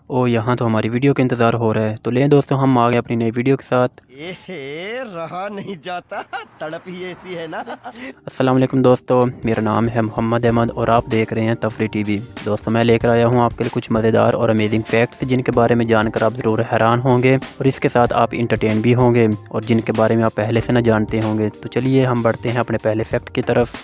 او یہاں تو ہماری ویڈیو کا انتظار ہو رہا ہے، تو لیں دوستوں ہم آ گئے اپنی نئی ویڈیو کے ساتھ۔ رہا نہیں جاتا، تڑپ ہی ایسی ہے نا۔ السلام علیکم دوستو، میرا نام ہے محمد احمد اور آپ دیکھ رہے ہیں تفریح ٹی وی۔ دوستو میں لے کر آیا ہوں آپ کے لیے کچھ مزیدار اور امیزنگ فیکٹس جن کے بارے میں جان کر آپ ضرور حیران ہوں گے اور اس کے ساتھ آپ انٹرٹین بھی ہوں گے اور جن کے بارے میں آپ پہلے سے نہ جانتے ہوں گے۔ تو چلیے ہم بڑھتے ہیں اپنے پہلے فیکٹ کی طرف۔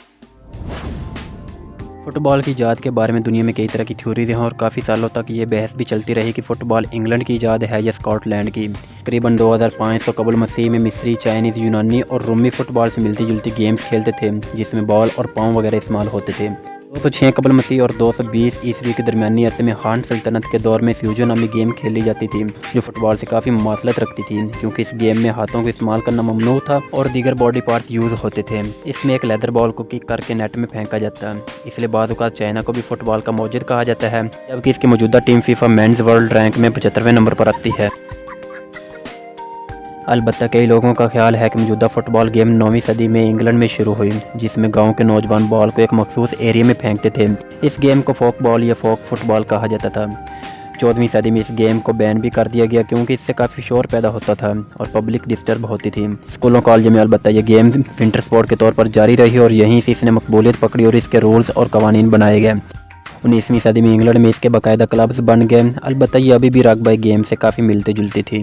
فٹ بال کی ایجاد کے بارے میں دنیا میں کئی طرح کی تھیوریز ہیں اور کافی سالوں تک یہ بحث بھی چلتی رہی کہ فٹ بال انگلینڈ کی ایجاد ہے یا اسکاٹ لینڈ کی۔ تقریباً 2500 قبل مسیح میں مصری، چائنیز، یونانی اور رومی فٹ بال سے ملتی جلتی گیمز کھیلتے تھے جس میں بال اور پاؤں وغیرہ استعمال ہوتے تھے۔ 206 قبل مسیح اور 220 عیسوی کے درمیانی عرصے میں ہان سلطنت کے دور میں فیوجن نامی گیم کھیلی جاتی تھی جو فٹ بال سے کافی مماثلت رکھتی تھی کیونکہ اس گیم میں ہاتھوں کو استعمال کرنا ممنوع تھا اور دیگر باڈی پارٹس یوز ہوتے تھے۔ اس میں ایک لیدر بال کو کک کر کے نیٹ میں پھینکا جاتا ہے، اس لیے بعض اوقات چائنا کو بھی فٹ بال کا موجد کہا جاتا ہے، جبکہ اس کی موجودہ team FIFA men's world rank میں 75ویں نمبر پر آتی ہے۔ البتہ کئی لوگوں کا خیال ہے کہ موجودہ فٹ بال گیم 9ویں صدی میں انگلینڈ میں شروع ہوئی جس میں گاؤں کے نوجوان بال کو ایک مخصوص ایریا میں پھینکتے تھے۔ اس گیم کو فوک بال یا فوک فٹ بال کہا جاتا تھا۔ 14ویں صدی میں اس گیم کو بین بھی کر دیا گیا کیونکہ اس سے کافی شور پیدا ہوتا تھا اور پبلک ڈسٹرب ہوتی تھی۔ اسکولوں کالج میں البتہ یہ گیم ونٹر سپورٹ کے طور پر جاری رہی اور یہیں سے اس نے مقبولیت پکڑی اور اس کے رولز اور قوانین بنائے گئے۔ 19ویں صدی میں انگلینڈ میں اس کے باقاعدہ کلبز بن گئے، البتہ یہ ابھی بھی رگبی گیم سے کافی ملتی جلتی تھی۔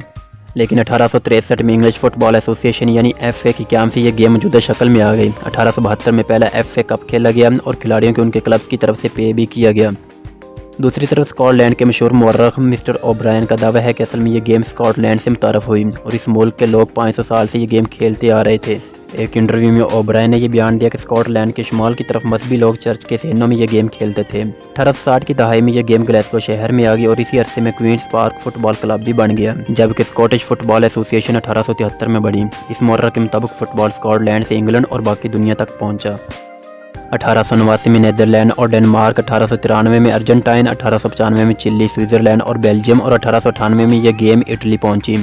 لیکن 1863 میں انگلش فٹ بال ایسوسی ایشن یعنی ایف اے کی قیام سے یہ گیم موجودہ شکل میں آ گئی۔ 1872 میں پہلا ایف اے کپ کھیلا گیا اور کھلاڑیوں کو ان کے کلبز کی طرف سے پے بھی کیا گیا۔ دوسری طرف اسکاٹ لینڈ کے مشہور مورخ مسٹر اوبرائن کا دعویٰ ہے کہ اصل میں یہ گیم اسکاٹ لینڈ سے متعارف ہوئی اور اس ملک کے لوگ 500 سال سے یہ گیم کھیلتے آ رہے تھے۔ ایک انٹرویو میں اوبرائن نے یہ بیان دیا کہ اسکاٹ لینڈ کے شمال کی طرف مذہبی لوگ چرچ کے سینوں میں یہ گیم کھیلتے تھے۔ 1860 کی دہائی میں یہ گیم گلیسگو شہر میں آ گئی اور اسی عرصے میں کوئنز پارک فٹ بال کلب بھی بن گیا، جبکہ اسکاٹش فٹ بال ایسوسی ایشن 1873 میں بڑھی۔ اس مورخ کے مطابق فٹ بال اسکاٹ لینڈ سے انگلینڈ اور باقی دنیا تک پہنچا۔ 1889 میں نیدرلینڈ اور ڈنمارک، 1893 میں ارجنٹائن، 1895 میں چلی، سوئٹزرلینڈ اور بیلجیم اور 1898 میں یہ گیم اٹلی پہنچی۔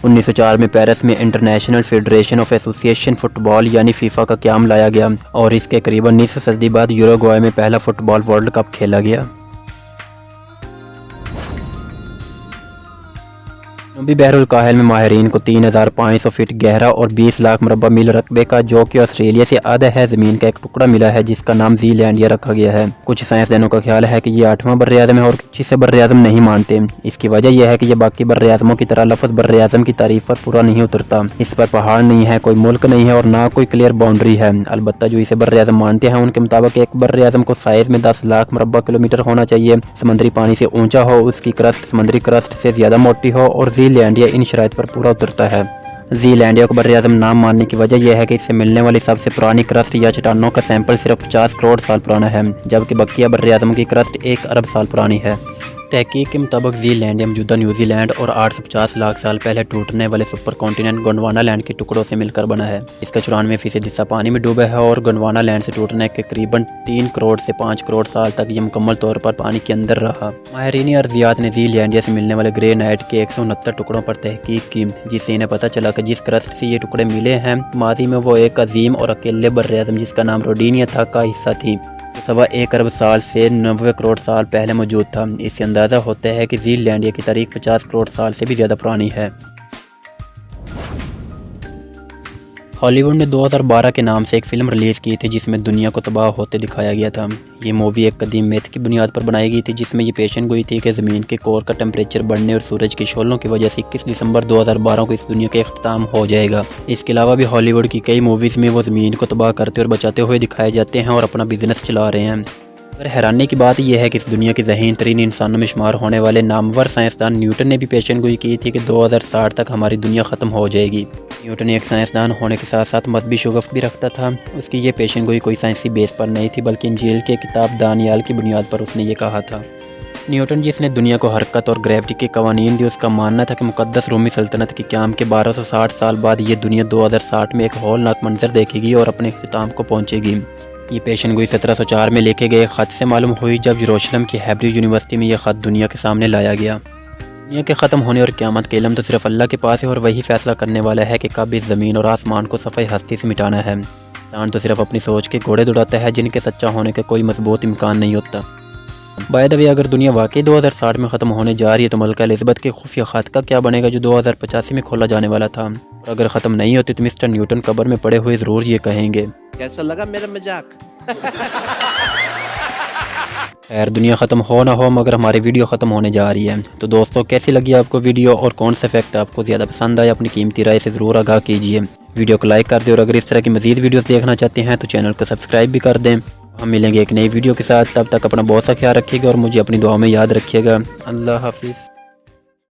1904 میں پیرس میں انٹرنیشنل فیڈریشن آف ایسوسی ایشن فٹ بال یعنی فیفا کا قیام لایا گیا اور اس کے قریب نصف صدی بعد یوروگوئے میں پہلا فٹ بال ورلڈ کپ کھیلا گیا۔ جنوبی بحر الکاہل میں ماہرین کو 3500 فٹ گہرا اور 20 لاکھ مربع میل رقبے کا جو کہ آسٹریلیا سے آدھا ہے زمین کا ایک ٹکڑا ملا ہے جس کا نام زی لینڈیا رکھا گیا ہے۔ کچھ سائنسدانوں کا خیال ہے کہ یہ 8واں بر اعظم ہے اور کچھ اسے بر اعظم نہیں مانتے۔ اس کی وجہ یہ ہے کہ یہ باقی بر اعظموں کی طرح لفظ بر اعظم کی تعریف پر پورا نہیں اترتا۔ اس پر پہاڑ نہیں ہے، کوئی ملک نہیں ہے اور نہ کوئی کلیئر باؤنڈری ہے۔ البتہ جو اسے بر اعظم مانتے ہیں ان کے مطابق ایک بر اعظم کو سائز میں 10 لاکھ مربع کلومیٹر ہونا چاہیے، سمندری پانی سے اونچا ہو، اس کی کرسٹ سمندری کرسٹ سے زیادہ موٹی ہو اور زی لینڈیا ان شرائط پر پورا اترتا ہے۔ زی لینڈیا کو بر اعظم نام ماننے کی وجہ یہ ہے کہ اس سے ملنے والی سب سے پرانی کرسٹ یا چٹانوں کا سیمپل صرف 50 کروڑ سال پرانا ہے، جبکہ بقیہ بر اعظم کی کرسٹ 1 ارب سال پرانی ہے۔ تحقیق کے مطابق زی لینڈیا موجودہ نیوزی لینڈ اور 850 لاکھ سال پہلے ٹوٹنے والے سپر کانٹیننٹ گونڈوانا لینڈ کے ٹکڑوں سے مل کر بنا ہے۔ اس کا 94% حصہ پانی میں ڈوبا ہے اور گونڈوانا لینڈ سے ٹوٹنے کے قریباً 3 کروڑ سے 5 کروڑ سال تک یہ مکمل طور پر پانی کے اندر رہا۔ ماہرین ارضیات نے زی لینڈیا سے ملنے والے گرینائٹ کے 169 ٹکڑوں پر تحقیق کی جس سے انہیں پتہ چلا کہ جس کرسٹ سے یہ ٹکڑے ملے ہیں ماضی میں وہ ایک عظیم اور اکیلے بر اعظم جس کا نام روڈینیا تھا کا حصہ تھی، 1.25 ارب سال سے 90 کروڑ سال پہلے موجود تھا۔ اس سے اندازہ ہوتا ہے کہ زی لینڈیا کی تاریخ 50 کروڑ سال سے بھی زیادہ پرانی ہے۔ ہالی ووڈ نے 2012 کے نام سے ایک فلم ریلیز کی تھی جس میں دنیا کو تباہ ہوتے دکھایا گیا تھا۔ یہ مووی ایک قدیم میتھ کی بنیاد پر بنائی گئی تھی جس میں یہ پیشن گوئی تھی کہ زمین کے کور کا ٹمپریچر بڑھنے اور سورج کی شعلوں کی وجہ سے 21 دسمبر 2012 کو اس دنیا کا اختتام ہو جائے گا۔ اس کے علاوہ بھی ہالی ووڈ کی کئی موویز میں وہ زمین کو تباہ کرتے اور بچاتے ہوئے دکھائے جاتے ہیں اور اپنا بزنس چلا رہے ہیں۔ اگر حیرانی کی بات یہ ہے کہ اس دنیا کے ذہین ترین انسانوں میں شمار ہونے والے نامور سائنسدان نیوٹن نے بھی پیشن گوئی کی تھی کہ 2060 تک ہماری دنیا ختم ہو جائے گی۔ نیوٹن ایک سائنسدان ہونے کے ساتھ ساتھ مذہبی شگفت بھی رکھتا تھا۔ اس کی یہ پیشن گوئی کوئی سائنسی بیس پر نہیں تھی بلکہ انجیل کے کتاب دانیال کی بنیاد پر اس نے یہ کہا تھا۔ نیوٹن جس نے دنیا کو حرکت اور گریوٹی کے قوانین دی، اس کا ماننا تھا کہ مقدس رومی سلطنت کے قیام کے 1260 سال بعد یہ دنیا 2060 میں ایک ہولناک منظر دیکھے گی اور اپنے اختتام کو پہنچے گی۔ یہ پیشن گوئی 1704 میں لکھے گئے خط سے معلوم ہوئی جب یروشلم کی ہیبریو یونیورسٹی میں یہ خط دنیا کے سامنے لایا گیا۔ دنیا کے ختم ہونے اور قیامت کے علم تو صرف اللہ کے پاس ہے اور وہی فیصلہ کرنے والا ہے کہ کب اس زمین اور آسمان کو صفحہ ہستی سے مٹانا ہے۔ انسان تو صرف اپنی سوچ کے گھوڑے دوڑاتا ہے جن کے سچا ہونے کا کوئی مضبوط امکان نہیں ہوتا۔ بائی دا وے اگر دنیا واقعی 2060 میں ختم ہونے جا رہی ہے تو ملکہ الزبتھ کے خفیہ خط کا کیا بنے گا جو 2085 میں کھولا جانے والا تھا؟ اور اگر ختم نہیں ہوتی تو مسٹر نیوٹن قبر میں پڑے ہوئے ضرور یہ کہیں گے کیسا لگا میرا مذاق؟ خیر دنیا ختم ہو نہ ہو مگر ہماری ویڈیو ختم ہونے جا رہی ہے. تو دوستو کیسی لگی آپ کو ویڈیو اور کون سا فیکٹ آپ کو زیادہ پسند آیا؟ اپنی قیمتی رائے سے ضرور آگاہ کیجیے. ویڈیو کو لائک کر دیں اور اگر اس طرح کی مزید ویڈیوز دیکھنا چاہتے ہیں تو چینل کو سبسکرائب بھی کر دیں. ہم ملیں گے ایک نئی ویڈیو کے ساتھ، تب تک اپنا بہت سا خیال رکھیے گا اور مجھے اپنی دعاؤں میں یاد رکھیے گا. اللہ حافظ.